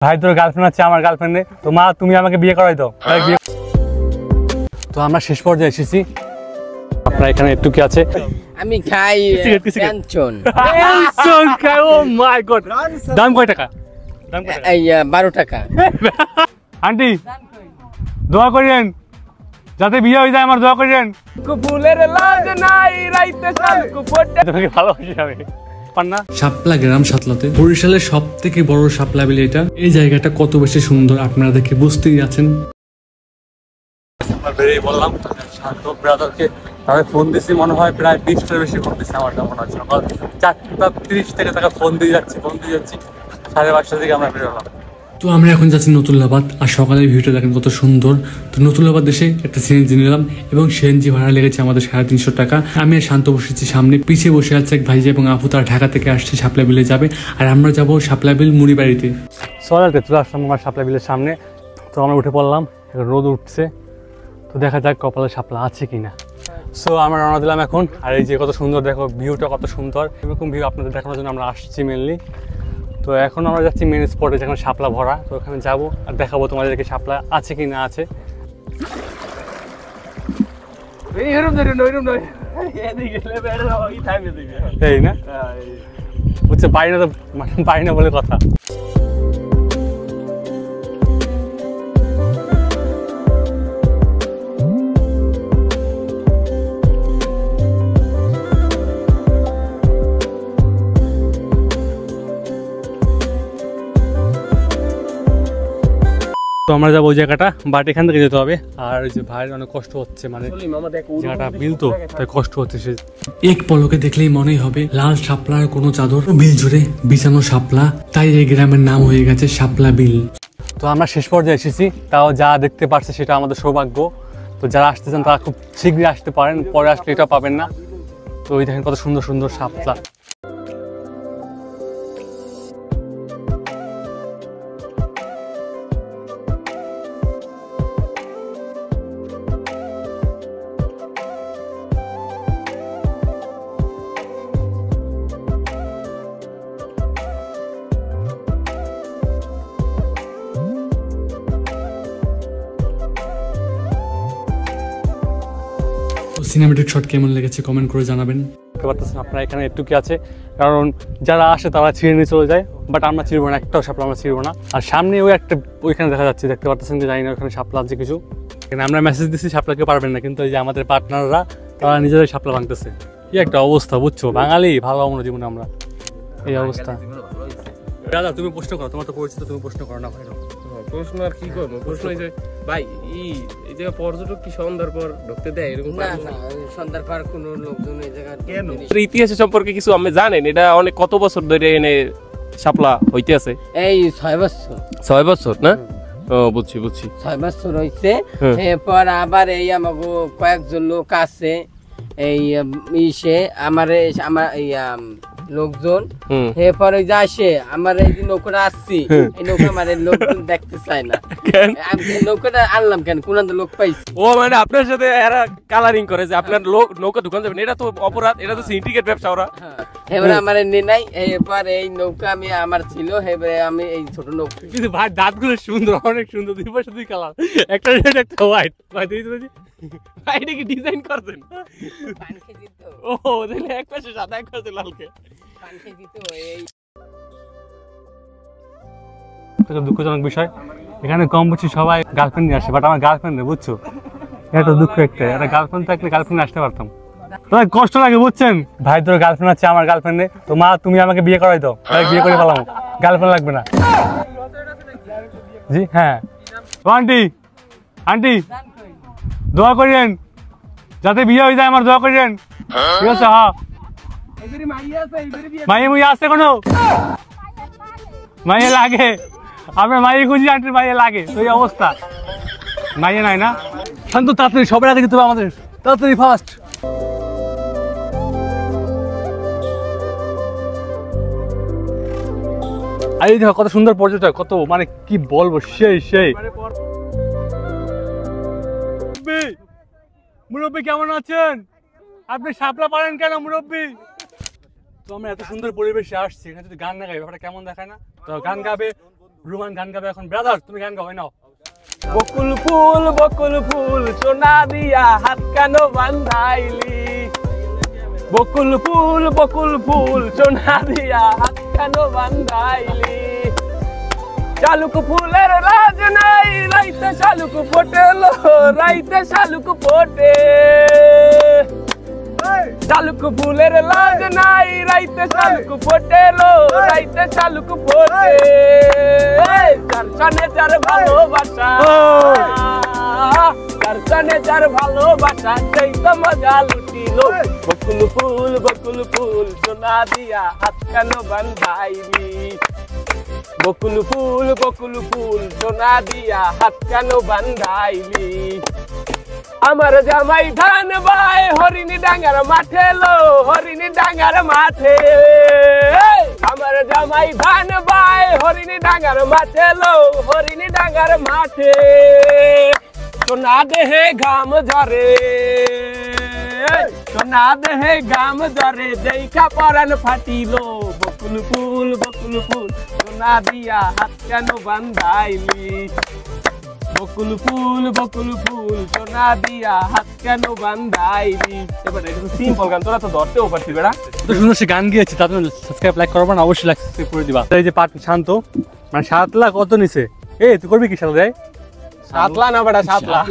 ভাই তোর গার্লফ্রেন্ড আছে, আমার গার্লফ্রেন্ড নেই, তো মা তুমি আমাকে বিয়ে করাই দাও। তো আমরা শেষ পর্যায়ে এসেছি। আপনার এখানে একটু কি আছে? আমি খাই ক্যানচন। ক্যানচন খাই? ও মাই গড। দাম কয় টাকা? দাম কয় টাকা? এই 12 টাকা। আন্টি দোয়া করেন যাতে বিয়ে হয়ে যায়, আমার দোয়া করেন। ফুলের লাজ নাই রাইতে শালকু ফোটে। তোমাকে ভালোবাসি আমি। পান্না শাপলা গ্রাম সাতলাতে বরিশালের সব থেকে বড় শাপলা বিল এটা। এই জায়গাটা কত বেশি সুন্দর আপনারা দেখে বুঝতেই আছেন। আমরা বেরিয়ে বললাম শান্ত ব্রাদারকে, তাহলে ফোন দিছি মনে হয় প্রায় 20টার বেশি ফোন দিচ্ছে। আমার মনে হয় সকাল 4:30 থেকে তাকে ফোন দিয়ে যাচ্ছি 5:30 থেকে আমরা বেরোলাম। তো আমরা এখন যাচ্ছি নতুল্লাবাদ। আর সকালের ভিউটা দেখেন কত সুন্দর। তো নতুল্লাবাদ এসে একটা সিএনজি নিলাম এবং সিএনজি ভাড়া লেগেছে আমাদের 350 টাকা। আমি আর শান্ত বসেছি সামনে, পিছিয়ে বসে আছে এক ভাইজি এবং আপু, তার ঢাকা থেকে আসছে, শাপলা বিলে যাবে। আর আমরা যাবো শাপলা বিল মুড়ি বাড়িতে। সকালতে চলে আসলাম আমার শাপলা বিলের সামনে। তো আমরা উঠে পড়লাম, রোদ উঠছে, তো দেখা যাক কপালে শাপলা আছে কিনা। সো আমরা রওনা দিলাম এখন। আর এই যে কত সুন্দর দেখো, ভিউটা কত সুন্দর। এরকম ভিউ আপনাদের দেখানোর জন্য আমরা আসছি মেনলি। তো এখন আমরা যাচ্ছি মেন স্পটে যেখানে শাপলা ভরা। তো ওখানে যাবো আর দেখাবো তোমাদেরকে শাপলা আছে কি না আছে। এই না বুঝছে, পারি না তো, পারি না বলে কথা। তো আমরা যাবো ওই জায়গাটা, বাট এখান থেকে যেতে হবে। আর ওই যে ভাইয়ের অনেক কষ্ট হচ্ছে, মানে জায়গাটা বিল তো তাই কষ্ট হচ্ছে। সে এক পলকে দেখলেই মনেই হবে লাল শাপলার কোনো চাদর বিল জুড়ে বিছানো শাপলা, তাই এই গ্রামের নাম হয়ে গেছে শাপলা বিল। তো আমরা শেষ পর্যায়ে এসেছি, তাও যা দেখতে পারছে সেটা আমাদের সৌভাগ্য। তো যারা আসতে চান তারা খুব শীঘ্রই আসতে পারেন, পরে আসলে এটা পাবেন না। তো ওই দেখেন কত সুন্দর সুন্দর শাপলা। সিনেমেটিক শট কেমন লেগেছে কমেন্ট করে জানাবেন। দেখতে পারতেছেন আপনারা এখানে একটু কি আছে, কারণ যারা আসে তারা ছিঁড়ে নিয়ে চলে যায়, বাট আমরা ছিঁড়বো না, একটাও শাপলা আমরা ছিঁড়বো না। আর সামনে ওই একটা ওইখানে দেখা যাচ্ছে, দেখতে পারতেছেন যে জানি না ওখানে শাপলা আছে কিছু। এখানে আমরা মেসেজ দিচ্ছি শাপলা কেউ পারবেন না, কিন্তু এই যে আমাদের পার্টনাররা তারা নিজেরাই শাপলা ভাঙতেছে। কি একটা অবস্থা বুঝছো, বাঙালি ভালো আমরা জীবনে আমরা এই অবস্থা। দাদা তুমি প্রশ্ন করো, তোমার তো পরিচিত, তুমি প্রশ্ন করো না ভাই। প্রশ্ন আর কি করবো, প্রশ্ন হয়েছে ভাই এই জায়গায় পর্যটক কি সন্ধ্যার পর ঢুকতে দেয় এরকম? না না, সন্ধ্যার পর কোনো লোকজন এই জায়গা কেন? ইতিহাস সম্পর্কে কিছু আপনি জানেন? এটা অনেক কত বছর ধরে এনে শাপলা হইতে আছে? এই 6 বছর। 6 বছর না? ও বুঝছি বুঝছি, 6 বছর হইছে। এরপর আবার এই আমাকে কয়েকজন লোক আছে, এই ইসে আমার এই লোকজন, এরপর ওই যে আসে আমার এই যে নৌকাটা আসছি, এই নৌকা আমার লোকজন দেখতে চায় না। আমি নৌকাটা আনলাম কেন, কোন লোক পাইছি? ও মানে আপনার সাথে এরা কালারিং করে যে আপনার নৌকা দোকান যাবেন, এটা তো অপরাধ, এটা তো সিন্ডিকেট ব্যবসা ওরা। এবারে আমার নে নাই, এরপর এই নৌকা আমি আমার ছিল, এবারে আমি এই ছোট নৌকা। কিন্তু ভাই দাঁতগুলো সুন্দর, অনেক সুন্দর, দুই পাশে দুই কালার, একটা রেড একটা হোয়াইট। ভাই তুই ভাই এটা কি ডিজাইন করছেন? পানি খেয়ে দিত, ও তাহলে এক পাশে সাদা এক পাশে লালকে পানি খেয়ে দিত। এই দুঃখজনক বিষয়, এখানে কম বেশি সবাই গার্লফ্রেন্ড নিয়ে আসে, বাট আমার গার্লফ্রেন্ড নেই বুঝছো। এটা দুঃখ একটা, একটা গার্লফ্রেন্ড থাকলে গার্লফ্রেন্ড আসতে পারতাম। তোমার কষ্ট লাগে বুঝছেন। ভাই তোর গার্লফ্রেন্ড আছে, আমার গার্লফ্রেন্ড নেই, তো মা তুমি আমাকে বিয়ে করাই দাও। বিয়ে করে ফেলাম, গার্লফ্রেন্ড লাগবে না। জি হ্যাঁ। আন্টি আন্টি দোয়া করেন যাতে বিয়ে হয়ে যায়, আমার দোয়া করেন, ঠিক আছে? হ্যাঁ মাইয়ে মুই আসছে কোনো মাইয়ে লাগে, আপনার মাইয়ে খুঁজি, আন্টির মাইয়ে লাগে, তো এই অবস্থা। মাইয়ে নাই না, শান্ত তাড়াতাড়ি সবার আগে যেতে হবে আমাদের, তাড়াতাড়ি ফাস্ট। আর এই দেখো কত সুন্দর পর্যটক, কত মানে কি বলবো, সেই সেই। মুরব্বী কেমন আছেন? আপনি শাপলা পারেন কেন মুরব্বী? তো আমরা এত সুন্দর পরিবেশে আসছি, এখানে যদি গান না গাই ব্যাপারটা কেমন দেখায় না? তো গান গাবে, রুমান গান গাবে এখন। ব্রাদার তুমি গান গাও, নাও। বকুল ফুল সোনা দিয়া হাত কেন বান্ধাইলি, বকুল ফুল সোনা দিয়া হাত কেন বান্ধাইলি, শালুক ফুলের লাজ নাই রাইতে শালুক ফোটেলো, রাইতে শালুক ফোটে, শালুক ফুলের লাজ নাই রাইতে শালুক ফোটেলো, রাইতে শালুক ফোটে, যার সানে যার ভালোবাসা, যার সানে যার ভালোবাসা সেই তো মজা লুটিলো, বকুল ফুল সোনা দিয়া হাত কেন বান্ধাইলি, বকুল ফুল সোনা দিয়া হাত কেন বান্ধাইলি, আমার জামাই ধান বাই হরিণী ডাঙ্গার মাঠে লো, হরিণী ডাঙ্গার মাঠে, আমার জামাই ধান বাই হরিণী ডাঙ্গার মাঠে লো, হরিণী ডাঙ্গার মাঠে, সোনা দেহে ঘাম ঝরে, সোনা দেহে ঘাম ঝরে, দেখা পরান ফাটিলো, বকুল ফুল সোনা দিয়া হাত কেন বান্ধাইলি, বকুল ফুল সোনা দিয়া হাত কেন বান্ধাইলি। এবার এটা তো সিম্পল গান, তোরা তো ধরতেও পারছিস বেড়া। তো সুন্দর সে গান গিয়েছে, তার জন্য সাবস্ক্রাইব লাইক করবা না, অবশ্যই লাইক সাবস্ক্রাইব করে দিবা। এই যে পাট শান্ত মানে 7 লাখ কত নিছে, তুই করবি কি সাথে যায়? 7 লাখ না বেটা, 7 লাখ।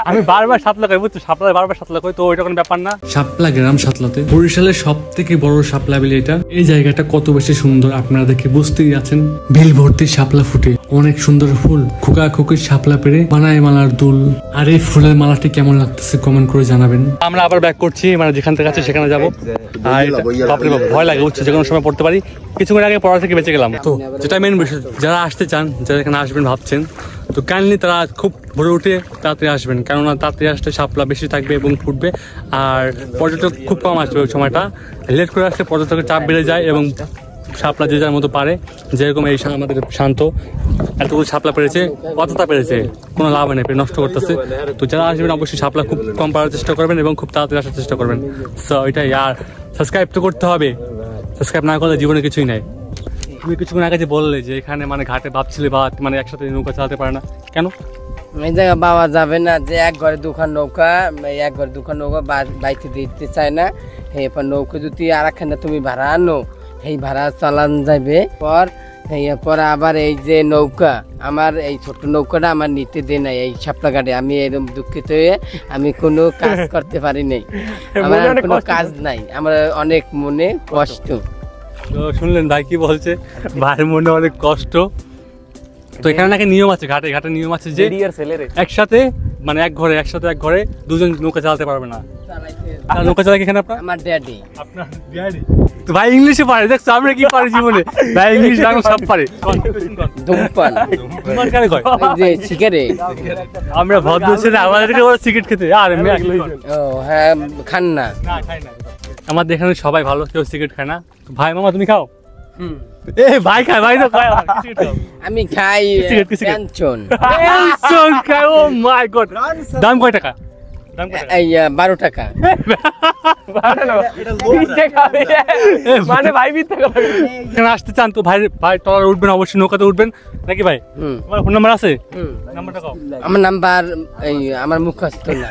আমি বারবার 7 লাখ বুঝছো, শাপলা বারবার 7 লাখ হয়, তো ওইটা কোনো ব্যাপার না। শাপলা গ্রাম সাতলাতে বরিশালের সব থেকে বড় শাপলা বিল এটা। এই জায়গাটা কত বেশি সুন্দর আপনারা দেখে বুঝতেই আছেন। বিল ভর্তি শাপলা ফুটে, অনেক সুন্দর ফুল, খোকা খোকির শাপলা পেরে বানায় মালার দুল। আর এই ফুলের মালাটি কেমন লাগতেছে কমেন্ট করে জানাবেন। আমরা আবার ব্যাক করছি, মানে যেখান থেকে আছে সেখানে যাবো। আর বাপরে বাপ ভয় লাগে বুঝছো, যে কোনো সময় পড়তে পারি। কিছুক্ষণ আগে পড়া থেকে বেঁচে গেলাম। তো যেটা মেন বিষয়, যারা আসতে চান, যারা এখানে আসবেন ভাবছেন, তো কাইন্ডলি তারা খুব ভোরে উঠে তাড়াতাড়ি আসবেন, কেননা তাড়াতাড়ি আসলে শাপলা বেশি থাকবে এবং ফুটবে। আর পর্যটক খুব কম আসবে ওই সময়টা। লেট করে আসলে পর্যটকের চাপ বেড়ে যায় এবং শাপলা যে যার মতো পারে, যেরকম এই আমাদের শান্ত এতগুলো শাপলা পেরেছে, অতটা পেরেছে, কোনো লাভ নেই, নষ্ট করতেছে। তো যারা আসবেন অবশ্যই শাপলা খুব কম পাওয়ার চেষ্টা করবেন এবং খুব তাড়াতাড়ি আসার চেষ্টা করবেন। সো এটাই। আর সাবস্ক্রাইব তো করতে হবে, সাবস্ক্রাইব না করলে জীবনে কিছুই নাই। তুমি কিছুক্ষণ আগে যে বললে যে এখানে মানে ঘাটে ভাবছিলে বা মানে একসাথে নৌকা চালাতে পারে না, কেন? এই জায়গা বাবা যাবে না, যে এক ঘরে দুখান নৌকা, এক ঘরে দুখান নৌকা বাইতে দিতে চায় না। এরপর নৌকা যদি আর একখানে তুমি ভাড়া আনো, এই ভাড়া চালান যাবে পর আবার এই যে নৌকা, আমার এই ছোট নৌকাটা আমার নিতে দে নাই এই শাপলা ঘাটে। আমি এরকম দুঃখিত হয়ে আমি কোনো কাজ করতে পারি নাই, আমার কোনো কাজ নাই, আমার অনেক মনে কষ্ট। তো শুনলেন ভাই কি বলছে, ভাইয়ের মনে অনেক কষ্ট। তো এখানে নাকি নিয়ম আছে, ঘাটে ঘাটে নিয়ম আছে যে একসাথে মানে এক ঘরে দুজন নৌকা চালাতে পারবে না। আর নৌকা চালায় এখানে আমার ড্যাডি। আপনার ড্যাডি তো ভাই ইংলিশে পারে, দেখছো আমরা কি পারি জীবনে, ভাই ইংলিশ বাংলা সব পারে। ধূমপান কেন কয় যে সিগারেট, আমরা ভদ্র ছেলে, আমাদেরকে ওরা সিগারেট খেতে আর ও হ্যাঁ খান না। আমাদের এখানে সবাই ভালো, কেউ সিগারেট খায় না। ভাই মামা তুমি খাও? এ ভাই খায়, ভাই তো খায়। আমি খাই ব্যঞ্জন। খায়, ও মাই গড। দাম কয় টাকা? এই 12 টাকা। মানে ভাই এখানে আসতে চান তো ভাই ট্রলারে উঠবেন, অবশ্যই নৌকাতে উঠবেন নাকি ভাই? তোমার ফোন নাম্বার আছে? নাম্বারটা দাও। আমার নাম্বার আমার মুখস্থ না।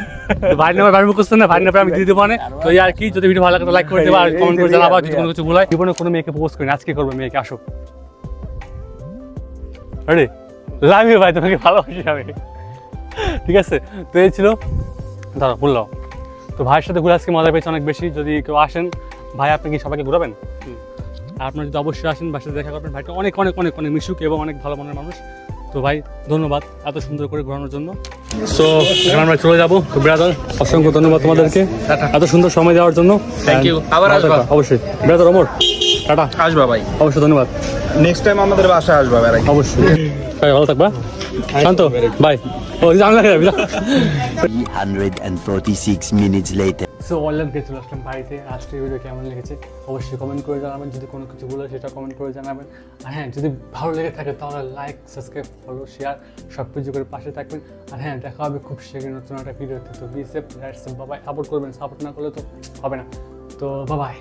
ভাই নাম্বার বাড়ি মুখস্থ না, ভাই নাম্বার আমি দিয়ে দেবো। তো আর কি, যদি ভিডিও ভালো লাগে তো লাইক করে দেবো আর কমেন্ট করে জানাবো। যদি কোনো কিছু ভুল হয়, জীবনে কোনো মেয়েকে প্রপোজ করিনি, আজকে করবো মেয়েকে, আসো। আরে লামিয়ে ভাই তোমাকে ভালোবাসি আমি, ঠিক আছে? তো এই ছিল, দাঁড়া বললাম। তো ভাইয়ের সাথে ঘুরে আজকে মজা পেয়েছে অনেক বেশি। যদি কেউ আসেন, ভাই আপনি কি সবাইকে ঘুরাবেন? আর আপনারা যদি অবশ্যই আসেন, ভাইয়ের সাথে দেখা করবেন। ভাইটা অনেক অনেক অনেক অনেক মিশুক এবং অনেক ভালো মনের মানুষ। তো ভাই ধন্যবাদ এত সুন্দর করে ঘোরানোর জন্য। সো এখন আমরা চলে যাবো। তো ব্রাদার অসংখ্য ধন্যবাদ তোমাদেরকে এত সুন্দর সময় দেওয়ার জন্য। Thank you. আবার আসবা অবশ্যই। Brother Amar tata. আসবা ভাই, অবশ্যই ধন্যবাদ। নেক্সট টাইম আমাদের বাসায় আসবা ভাই, অবশ্যই। ভাই ভালো থাকবা, শান্ত বাই। ও জানলা 346 minutes later. সো অনলাইন কে চলে আসলাম বাড়িতে। আজকের ভিডিও কেমন লেগেছে অবশ্যই কমেন্ট করে জানাবেন। যদি কোনো কিছু ভুল হয় সেটা কমেন্ট করে জানাবেন। আর হ্যাঁ, যদি ভালো লেগে থাকে তাহলে লাইক, সাবস্ক্রাইব, ফলো, শেয়ার সব কিছু করে পাশে থাকবেন। আর হ্যাঁ, দেখা হবে খুব শীঘ্রই নতুন একটা ভিডিওতে। তো বি সেফ, দ্যাটস বাবাই। সাপোর্ট করবেন, সাপোর্ট না করলে তো হবে না। তো বাবাই।